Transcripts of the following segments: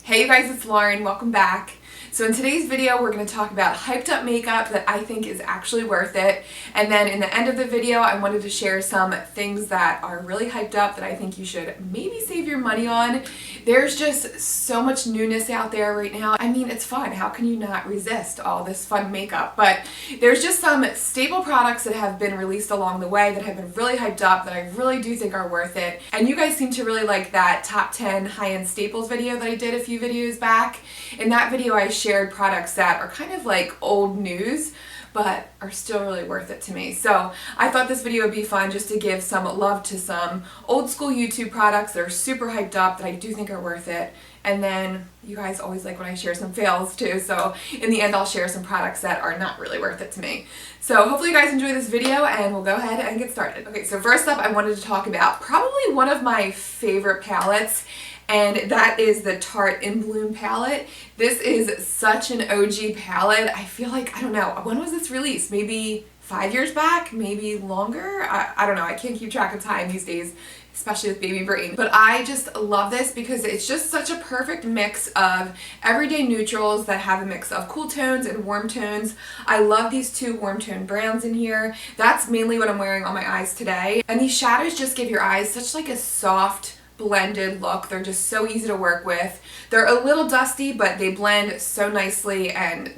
Hey you guys, it's Lauren. Welcome back. So in today's video, we're going to talk about hyped up makeup that I think is actually worth it. And then in the end of the video, I wanted to share some things that are really hyped up that I think you should maybe save your money on. There's just so much newness out there right now. I mean, it's fun. How can you not resist all this fun makeup? But there's just some staple products that have been released along the way that have been really hyped up that I really do think are worth it. And you guys seem to really like that top 10 high-end staples video that I did a few videos back. In that video, I shared products that are kind of like old news but are still really worth it to me. So I thought this video would be fun just to give some love to some old school YouTube products that are super hyped up that I do think are worth it. And then you guys always like when I share some fails too, so in the end I'll share some products that are not really worth it to me. So hopefully you guys enjoy this video and we'll go ahead and get started. Okay, so first up I wanted to talk about probably one of my favorite palettes, and that is the Tarte In Bloom palette. This is such an OG palette. I feel like, I don't know, when was this released? Maybe 5 years back? Maybe longer? I don't know, I can't keep track of time these days, especially with baby brain. But I just love this because it's just such a perfect mix of everyday neutrals that have a mix of cool tones and warm tones. I love these two warm tone browns in here. That's mainly what I'm wearing on my eyes today. And these shadows just give your eyes such like a soft, blended look. They're just so easy to work with. They're a little dusty, but they blend so nicely, and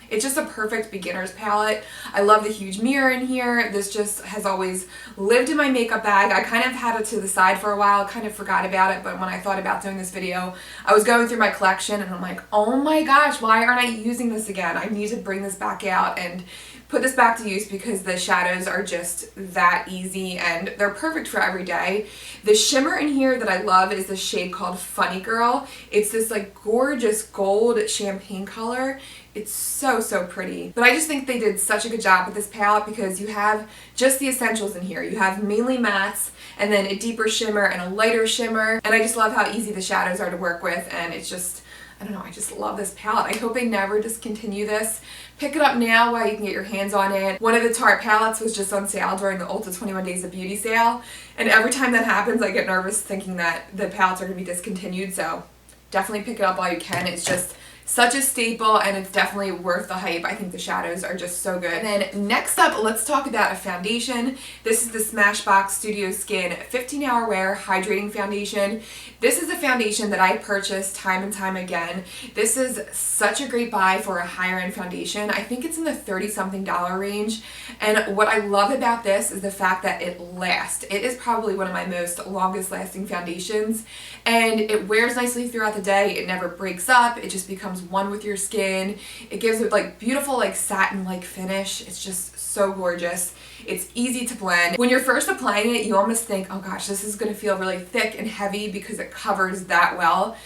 it's just a perfect beginner's palette. I love the huge mirror in here. This just has always lived in my makeup bag. I kind of had it to the side for a while, kind of forgot about it, but when I thought about doing this video, I was going through my collection and I'm like, oh my gosh, why aren't I using this again? I need to bring this back out and put this back to use because the shadows are just that easy and they're perfect for every day. The shimmer in here that I love is the shade called Funny Girl. It's this like gorgeous gold champagne color. It's so pretty. But I just think they did such a good job with this palette because you have just the essentials in here. You have mainly mattes and then a deeper shimmer and a lighter shimmer. And I just love how easy the shadows are to work with, and it's just, I don't know, I just love this palette. I hope they never discontinue this. Pick it up now while you can get your hands on it. One of the Tarte palettes was just on sale during the Ulta 21 Days of Beauty sale. And every time that happens, I get nervous thinking that the palettes are going to be discontinued. So definitely pick it up while you can. It's just such a staple and it's definitely worth the hype. I think the shadows are just so good. And then next up, let's talk about a foundation. This is the Smashbox Studio Skin 15-Hour Wear Hydrating Foundation. This is a foundation that I purchased time and time again. This is such a great buy for a higher end foundation. I think it's in the $30-something range. And what I love about this is the fact that it lasts. It is probably one of my most longest lasting foundations, and it wears nicely throughout the day. It never breaks up. It just becomes one with your skin. It gives it like beautiful like satin like finish. It's just so gorgeous. It's easy to blend. When you're first applying it, you almost think, oh gosh, this is going to feel really thick and heavy because it covers that well.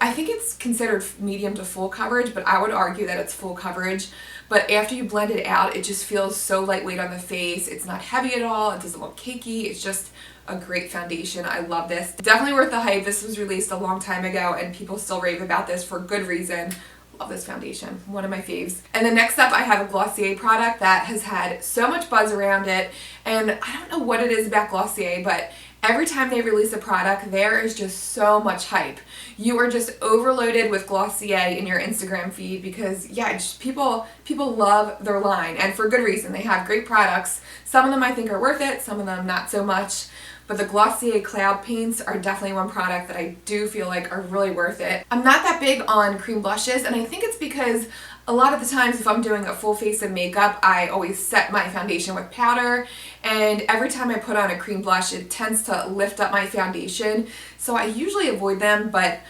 I think it's considered medium to full coverage, but I would argue that it's full coverage. But after you blend it out, it just feels so lightweight on the face. It's not heavy at all. It doesn't look cakey. It's just a great foundation. I love this. Definitely worth the hype. This was released a long time ago and people still rave about this for good reason. Love this foundation. One of my faves. And then next up I have a Glossier product that has had so much buzz around it, and I don't know what it is about Glossier, but every time they release a product, there is just so much hype. You are just overloaded with Glossier in your Instagram feed because, yeah, just people love their line, and for good reason. They have great products. Some of them I think are worth it, some of them not so much. But the Glossier Cloud Paints are definitely one product that I do feel like are really worth it. I'm not that big on cream blushes, and I think it's because a lot of the times if I'm doing a full face of makeup, I always set my foundation with powder, and every time I put on a cream blush, it tends to lift up my foundation. So I usually avoid them, but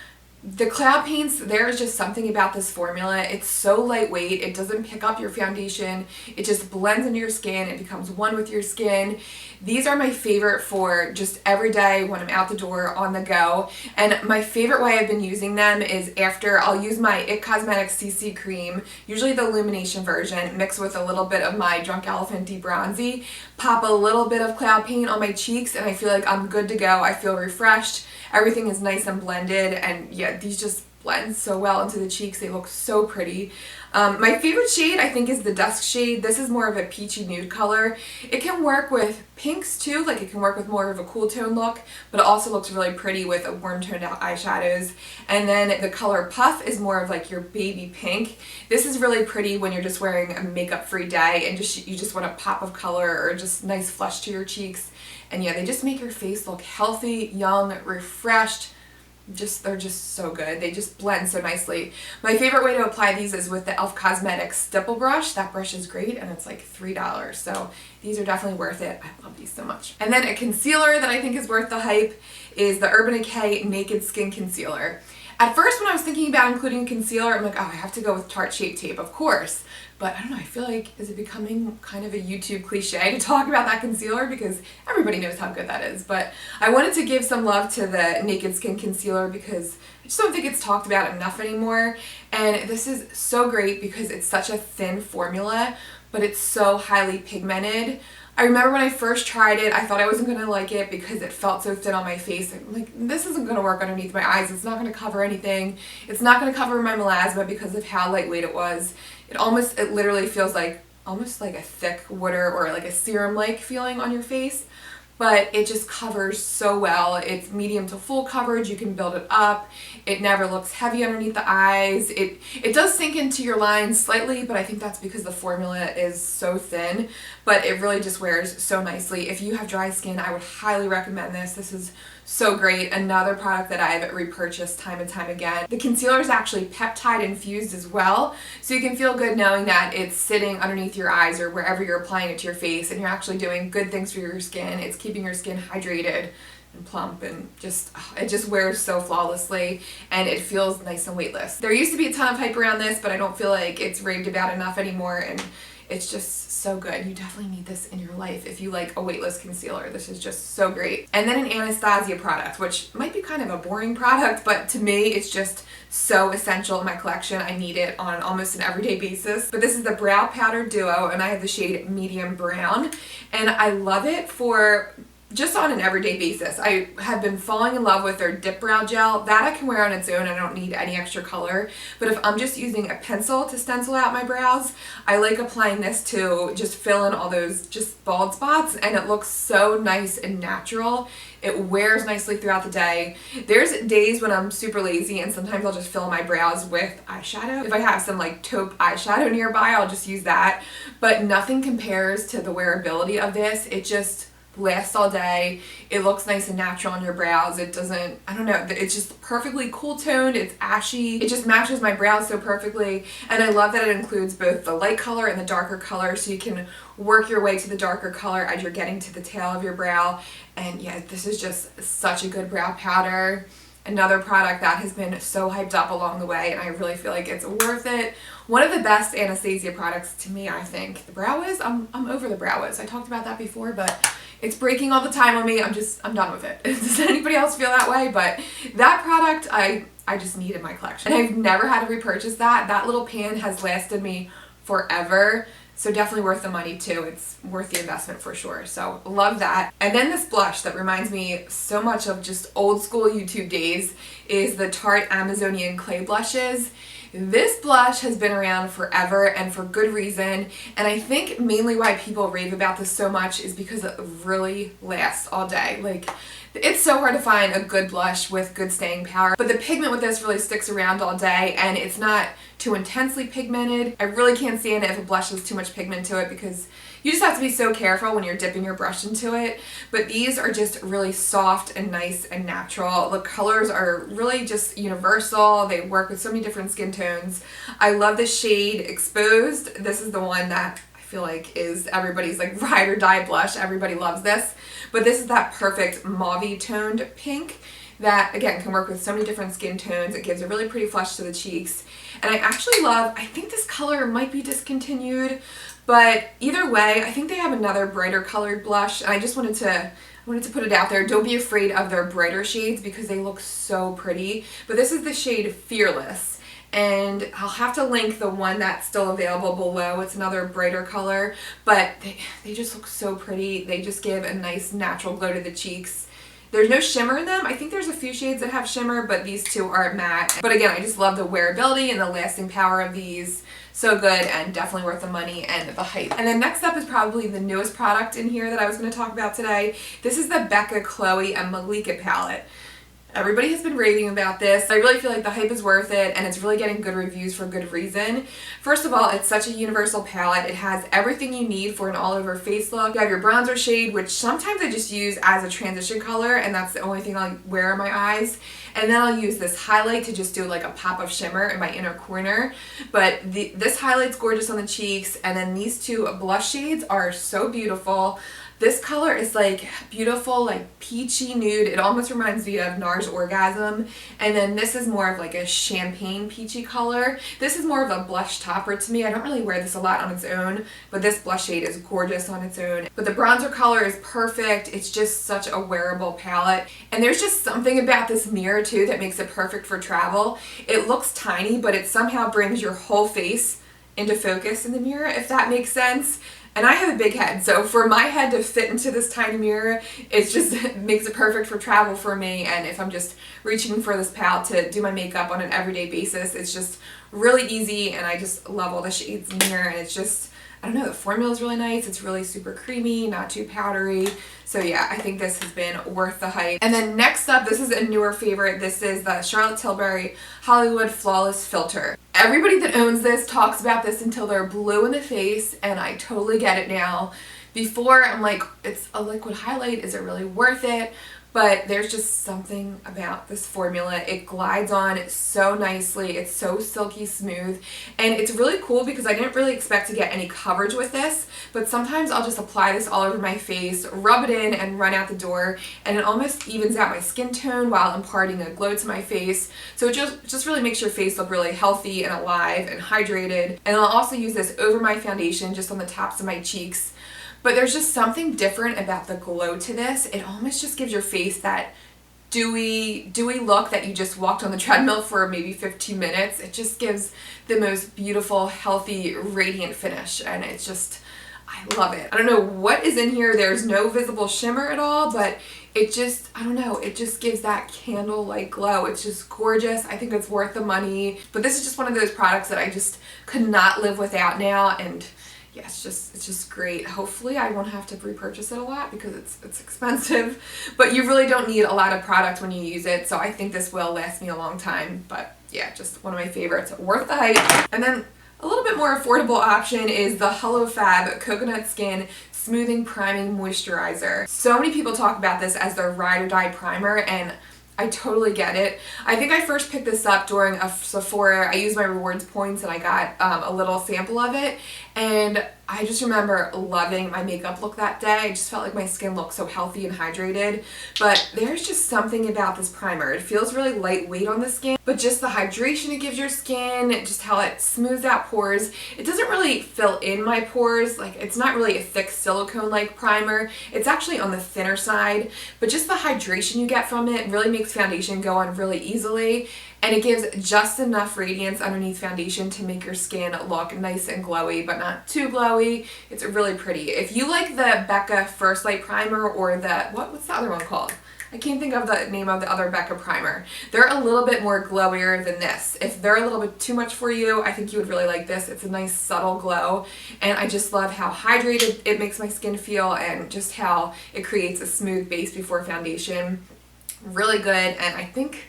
the Cloud Paints, there is just something about this formula. It's so lightweight. It doesn't pick up your foundation. It just blends into your skin. It becomes one with your skin. These are my favorite for just every day when I'm out the door, on the go. And my favorite way I've been using them is after I'll use my IT Cosmetics CC cream, usually the illumination version, mixed with a little bit of my Drunk Elephant Deep Bronzy, pop a little bit of Cloud Paint on my cheeks, and I feel like I'm good to go. I feel refreshed. Everything is nice and blended, and yeah, these just blends so well into the cheeks. They look so pretty. My favorite shade I think is the dusk shade. This is more of a peachy nude color. It can work with pinks too, like it can work with more of a cool tone look, but it also looks really pretty with a warm toned out eyeshadows. And then the color Puff is more of like your baby pink. This is really pretty when you're just wearing a makeup free day and you just want a pop of color or just nice flush to your cheeks. And yeah, they just make your face look healthy, young, refreshed. They're just so good. They just blend so nicely. My favorite way to apply these is with the e.l.f. Cosmetics stipple brush. That brush is great and it's like $3. So these are definitely worth it. I love these so much. And then a concealer that I think is worth the hype is the Urban Decay Naked Skin Concealer. At first when I was thinking about including concealer, I'm like, oh, I have to go with Tarte Shape Tape, of course. But I don't know, I feel like, is it becoming kind of a YouTube cliche to talk about that concealer? Because everybody knows how good that is. But I wanted to give some love to the Naked Skin Concealer because I just don't think it's talked about enough anymore. And this is so great because it's such a thin formula, but it's so highly pigmented. I remember when I first tried it, I thought I wasn't going to like it because it felt so thin on my face. I'm like, this isn't going to work underneath my eyes. It's not going to cover anything. It's not going to cover my melasma because of how lightweight it was. It literally feels like almost like a thick water or like a serum-like feeling on your face. But it just covers so well. It's medium to full coverage. You can build it up. It never looks heavy underneath the eyes. It does sink into your lines slightly, but I think that's because the formula is so thin. But it really just wears so nicely. If you have dry skin, I would highly recommend this. This is so great. Another product that I've repurchased time and time again. The concealer is actually peptide infused as well, so you can feel good knowing that it's sitting underneath your eyes or wherever you're applying it to your face, and you're actually doing good things for your skin. It's keeping your skin hydrated and plump, and it just wears so flawlessly, and it feels nice and weightless. There used to be a ton of hype around this, but I don't feel like it's raved about enough anymore, and it's just so good. You definitely need this in your life if you like a weightless concealer. This is just so great. And then an Anastasia product, which might be kind of a boring product, but to me it's just so essential in my collection. I need it on almost an everyday basis. But this is the Brow Powder Duo, and I have the shade Medium Brown, and I love it for just on an everyday basis. I have been falling in love with their Dip Brow Gel. That I can wear on its own. I don't need any extra color. But if I'm just using a pencil to stencil out my brows, I like applying this to just fill in all those just bald spots, and it looks so nice and natural. It wears nicely throughout the day. There's days when I'm super lazy and sometimes I'll just fill my brows with eyeshadow. If I have some like taupe eyeshadow nearby, I'll just use that. But nothing compares to the wearability of this. It just lasts all day. It looks nice and natural on your brows. It doesn't, I don't know, it's just perfectly cool toned. It's ashy. It just matches my brows so perfectly. And I love that it includes both the light color and the darker color, so you can work your way to the darker color as you're getting to the tail of your brow. And yeah, this is just such a good brow powder. Another product that has been so hyped up along the way, and I really feel like it's worth it. One of the best Anastasia products to me, I think. The Brow Wiz, I'm over the Brow Wiz. I talked about that before, but it's breaking all the time on me. I'm done with it. Does anybody else feel that way? But that product, I just need in my collection. And I've never had to repurchase that. That little pan has lasted me forever. So definitely worth the money too. It's worth the investment for sure. So love that. And then this blush that reminds me so much of just old school YouTube days is the Tarte Amazonian Clay Blushes. This blush has been around forever and for good reason, and I think mainly why people rave about this so much is because it really lasts all day. Like, it's so hard to find a good blush with good staying power, but the pigment with this really sticks around all day, and it's not too intensely pigmented. I really can't stand it if a blush has too much pigment to it because you just have to be so careful when you're dipping your brush into it. But these are just really soft and nice and natural. The colors are really just universal. They work with so many different skin tones. I love the shade Exposed. This is the one that I feel like is everybody's like ride or die blush. Everybody loves this. But this is that perfect mauve-y toned pink that, again, can work with so many different skin tones. It gives a really pretty flush to the cheeks. And I actually love, I think this color might be discontinued, but either way, I think they have another brighter colored blush, and I just wanted to put it out there. Don't be afraid of their brighter shades because they look so pretty. But this is the shade Fearless, and I'll have to link the one that's still available below. It's another brighter color, but they just look so pretty. They just give a nice natural glow to the cheeks. There's no shimmer in them. I think there's a few shades that have shimmer, but these two are matte. But again, I just love the wearability and the lasting power of these. So good and definitely worth the money and the hype. And then next up is probably the newest product in here that I was going to talk about today. This is the Becca, Chloe, and Malika palette. Everybody has been raving about this. I really feel like the hype is worth it, and it's really getting good reviews for good reason. First of all, it's such a universal palette. It has everything you need for an all-over face look. You have your bronzer shade, which sometimes I just use as a transition color, and that's the only thing I'll wear on my eyes. And then I'll use this highlight to just do like a pop of shimmer in my inner corner. But this highlight's gorgeous on the cheeks, and then these two blush shades are so beautiful. This color is like beautiful, like peachy nude. It almost reminds me of NARS Orgasm. And then this is more of like a champagne peachy color. This is more of a blush topper to me. I don't really wear this a lot on its own, but this blush shade is gorgeous on its own. But the bronzer color is perfect. It's just such a wearable palette. And there's just something about this mirror too that makes it perfect for travel. It looks tiny, but it somehow brings your whole face into focus in the mirror, if that makes sense. And I have a big head, so for my head to fit into this tiny mirror, it makes it perfect for travel for me. And if I'm just reaching for this palette to do my makeup on an everyday basis, it's just really easy, and I just love all the shades in here. And it's just, I don't know, the formula is really nice. It's really super creamy, not too powdery. So yeah, I think this has been worth the hype. And then next up, this is a newer favorite. This is the Charlotte Tilbury Hollywood Flawless Filter. Everybody that owns this talks about this until they're blue in the face, and I totally get it now. Before, I'm like, it's a liquid highlight. Is it really worth it? But there's just something about this formula. It glides on so nicely. It's so silky smooth. And it's really cool because I didn't really expect to get any coverage with this, but sometimes I'll just apply this all over my face, rub it in, and run out the door, and it almost evens out my skin tone while imparting a glow to my face. So it just really makes your face look really healthy and alive and hydrated. And I'll also use this over my foundation, just on the tops of my cheeks. But there's just something different about the glow to this. It almost just gives your face that dewy look that you just walked on the treadmill for maybe 15 minutes. It just gives the most beautiful, healthy, radiant finish, and it's just, I love it. I don't know what is in here. There's no visible shimmer at all, but it just, I don't know, it just gives that candle-like glow. It's just gorgeous. I think it's worth the money. But this is just one of those products that I just could not live without now, and yeah, it's just great. Hopefully I won't have to repurchase it a lot because it's expensive, but you really don't need a lot of product when you use it, so I think this will last me a long time. But yeah, just one of my favorites, worth the hype. And then a little bit more affordable option is the Hello Fab Coconut Skin Smoothing Priming Moisturizer. So many people talk about this as their ride or die primer, and I totally get it. I think I first picked this up during a Sephora. I used my rewards points and I got a little sample of it, and I just remember loving my makeup look that day. I just felt like my skin looked so healthy and hydrated. But there's just something about this primer. It feels really lightweight on the skin, but just the hydration it gives your skin, just how it smooths out pores. It doesn't really fill in my pores. Like, it's not really a thick silicone-like primer. It's actually on the thinner side, but just the hydration you get from it really makes foundation go on really easily. And it gives just enough radiance underneath foundation to make your skin look nice and glowy, but not too glowy. It's really pretty. If you like the Becca First Light Primer or the, what's the other one called? I can't think of the name of the other Becca primer. They're a little bit more glowier than this. If they're a little bit too much for you, I think you would really like this. It's a nice subtle glow, and I just love how hydrated it makes my skin feel and just how it creates a smooth base before foundation. Really good, and I think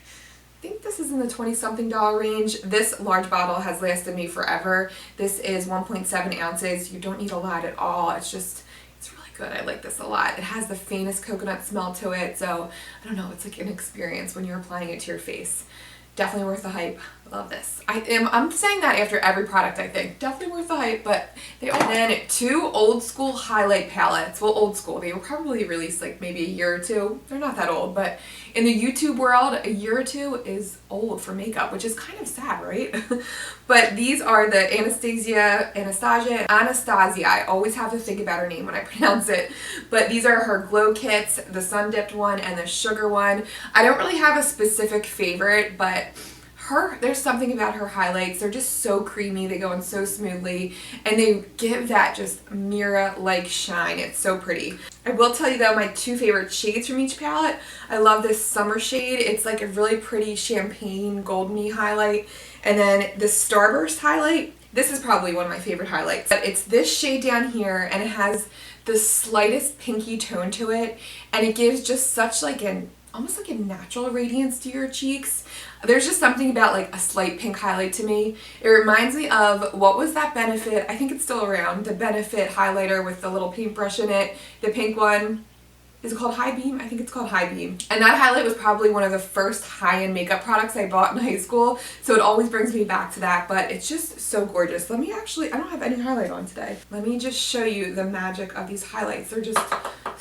this is in the 20-something dollar range. This large bottle has lasted me forever. This is 1.7 ounces. You don't need a lot at all. It's really good. I like this a lot. It has the faintest coconut smell to it, so I don't know, it's like an experience when you're applying it to your face. Definitely worth the hype. Love this. I'm saying that after every product, I think. Definitely worth the hype, but they are. And then two old school highlight palettes. Well, old school. They were probably released like maybe a year or two. They're not that old, but in the YouTube world, a year or two is old for makeup, which is kind of sad, right? But these are the Anastasia. I always have to think about her name when I pronounce it. But these are her glow kits, the sun dipped one and the sugar one. I don't really have a specific favorite, but there's something about her highlights. They're just so creamy. They go in so smoothly, and they give that just mirror-like shine. It's so pretty. I will tell you though, my two favorite shades from each palette. I love this summer shade. It's like a really pretty champagne golden-y highlight. And then the Starburst highlight. This is probably one of my favorite highlights. But it's this shade down here, and it has the slightest pinky tone to it. And it gives just such like almost like a natural radiance to your cheeks. There's just something about like a slight pink highlight to me. It reminds me of, what was that Benefit? I think it's still around. The Benefit highlighter with the little paintbrush in it. The pink one. Is it called High Beam? I think it's called High Beam. And that highlight was probably one of the first high-end makeup products I bought in high school. So it always brings me back to that, but it's just so gorgeous. Let me actually, I don't have any highlight on today. Let me just show you the magic of these highlights. They're just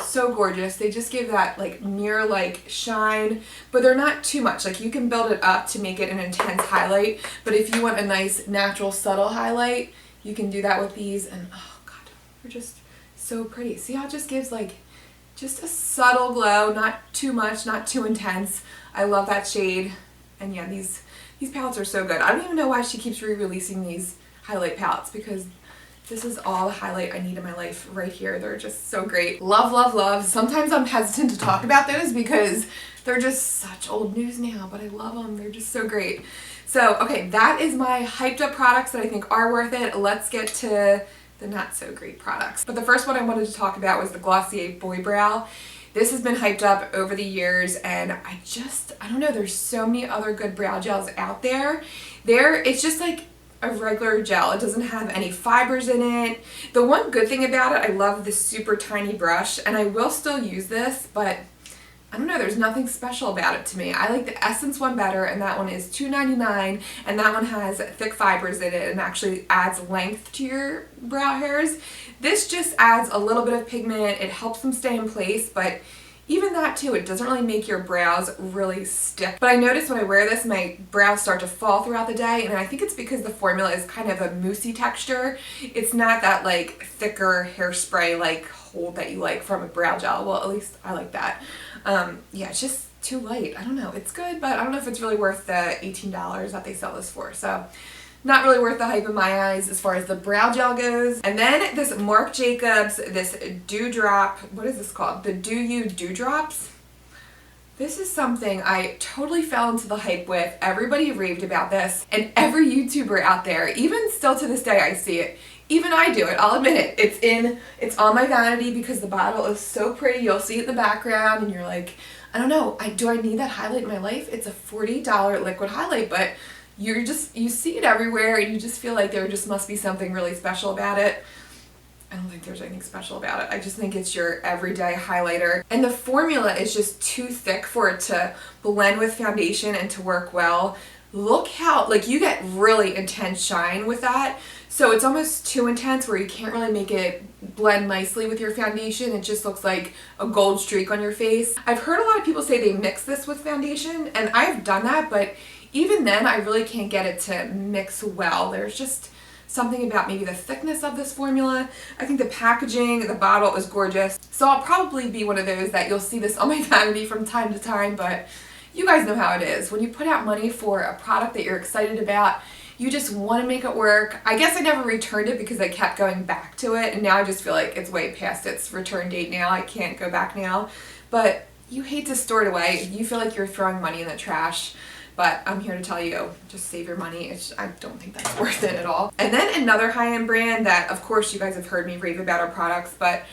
so gorgeous. They just give that like mirror-like shine, but they're not too much. Like you can build it up to make it an intense highlight, but if you want a nice natural subtle highlight, you can do that with these, and oh god, they're just so pretty. See how it just gives like just a subtle glow, not too much, not too intense. I love that shade. And yeah, these palettes are so good. I don't even know why she keeps re-releasing these highlight palettes, because this is all the highlight I need in my life right here. They're just so great. Love, love, love. Sometimes I'm hesitant to talk about those because they're just such old news now, but I love them. They're just so great. So, okay, that is my hyped up products that I think are worth it. Let's get to the not so great products. But the first one I wanted to talk about was the Glossier Boy Brow. This has been hyped up over the years, and I don't know, there's so many other good brow gels out there. It's just like a regular gel. It doesn't have any fibers in it. The one good thing about it, I love this super tiny brush, and I will still use this, but I don't know, there's nothing special about it to me. I like the Essence one better, and that one is $2.99, and that one has thick fibers in it and actually adds length to your brow hairs. This just adds a little bit of pigment. It helps them stay in place, but even that too, it doesn't really make your brows really stick. But I notice when I wear this, my brows start to fall throughout the day, and I think it's because the formula is kind of a moussey texture. It's not that like thicker hairspray like hold that you like from a brow gel. Well, at least I like that. Yeah, it's just too light. I don't know. It's good, but I don't know if it's really worth the $18 that they sell this for. So not really worth the hype in my eyes as far as the brow gel goes. And then this Marc Jacobs, this Dewdrop, what is this called? The Do You Dewdrops? This is something I totally fell into the hype with. Everybody raved about this, and every YouTuber out there, even still to this day I see it. Even I do it, I'll admit it. It's on my vanity because the bottle is so pretty. You'll see it in the background and you're like, I don't know, do I need that highlight in my life? It's a $40 liquid highlight, but you see it everywhere, and you just feel like there just must be something really special about it. I don't think there's anything special about it. I just think it's your everyday highlighter. And the formula is just too thick for it to blend with foundation and to work well. Look how, like, you get really intense shine with that. So it's almost too intense where you can't really make it blend nicely with your foundation. It just looks like a gold streak on your face. I've heard a lot of people say they mix this with foundation, and I've done that, but even then I really can't get it to mix well. There's just something about maybe the thickness of this formula. I think the packaging, the bottle is gorgeous. So I'll probably be one of those that you'll see this on my vanity from time to time, but you guys know how it is. When you put out money for a product that you're excited about, you just want to make it work. I guess I never returned it because I kept going back to it, and now I just feel like it's way past its return date now. I can't go back now. But you hate to store it away. You feel like you're throwing money in the trash. But I'm here to tell you, just save your money. I don't think that's worth it at all. And then another high-end brand that, of course, you guys have heard me rave about her products, but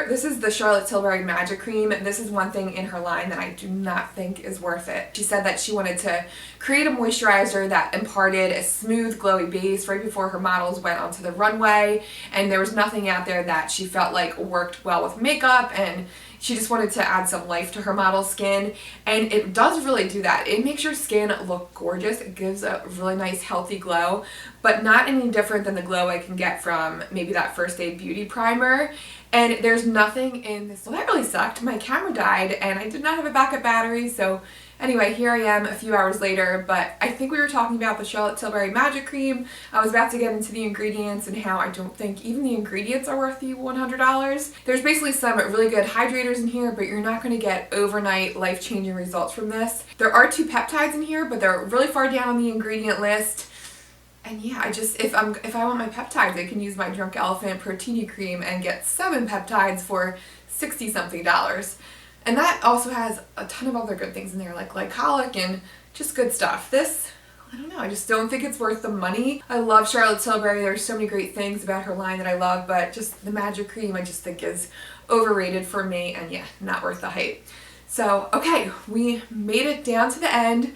this is the Charlotte Tilbury Magic Cream. This is one thing in her line that I do not think is worth it. She said that she wanted to create a moisturizer that imparted a smooth, glowy base right before her models went onto the runway, and there was nothing out there that she felt like worked well with makeup, and she just wanted to add some life to her model skin, and it does really do that. It makes your skin look gorgeous. It gives a really nice, healthy glow, but not any different than the glow I can get from maybe that First Aid Beauty primer. And there's nothing in this. Well, that really sucked. My camera died, and I did not have a backup battery, so anyway, here I am a few hours later, but I think we were talking about the Charlotte Tilbury Magic Cream. I was about to get into the ingredients and how I don't think even the ingredients are worth the $100. There's basically some really good hydrators in here, but you're not going to get overnight life-changing results from this. There are 2 peptides in here, but they're really far down on the ingredient list. And yeah, if I want my peptides, I can use my Drunk Elephant Protini Cream and get 7 peptides for $60 something. And that also has a ton of other good things in there, like glycolic and just good stuff. This, I don't know, I just don't think it's worth the money. I love Charlotte Tilbury. There's so many great things about her line that I love, but just the Magic Cream I just think is overrated for me, and yeah, not worth the hype. So, okay, we made it down to the end,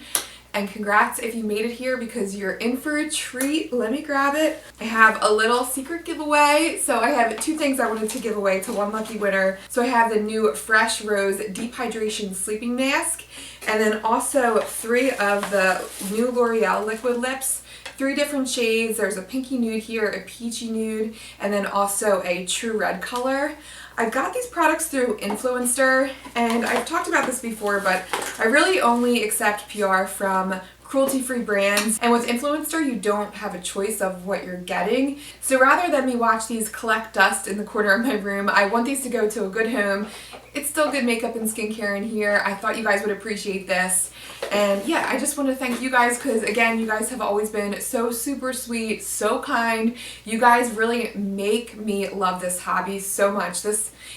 and congrats if you made it here because you're in for a treat. Let me grab it. I have a little secret giveaway. So I have 2 things I wanted to give away to one lucky winner. So I have the new Fresh Rose Deep Hydration Sleeping Mask, and then also 3 of the new L'Oreal Liquid Lips. 3 different shades. There's a pinky nude here, a peachy nude, and then also a true red color. I got these products through Influencer, and I've talked about this before, but I really only accept PR from cruelty-free brands, and with Influencer you don't have a choice of what you're getting. So rather than me watch these collect dust in the corner of my room, I want these to go to a good home. It's still good makeup and skincare in here. I thought you guys would appreciate this. And yeah, I just want to thank you guys because, again, you guys have always been so super sweet, so kind. You guys really make me love this hobby so much.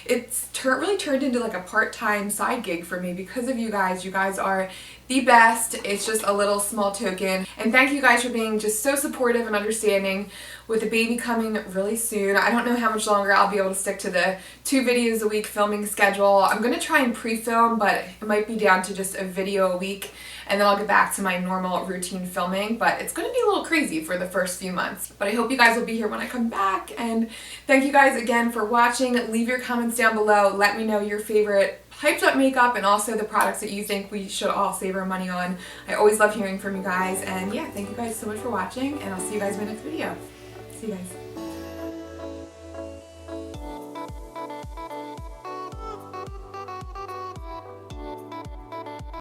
It's really turned into like a part-time side gig for me because of you guys. You guys are the best. It's just a little small token. And thank you guys for being just so supportive and understanding. With the baby coming really soon, I don't know how much longer I'll be able to stick to the 2 videos a week filming schedule. I'm going to try and pre-film, but it might be down to just a video a week, and then I'll get back to my normal routine filming, but it's going to be a little crazy for the first few months. But I hope you guys will be here when I come back, and thank you guys again for watching. Leave your comments down below. Let me know your favorite hyped up makeup and also the products that you think we should all save our money on. I always love hearing from you guys, and yeah, thank you guys so much for watching, and I'll see you guys in my next video. See you guys.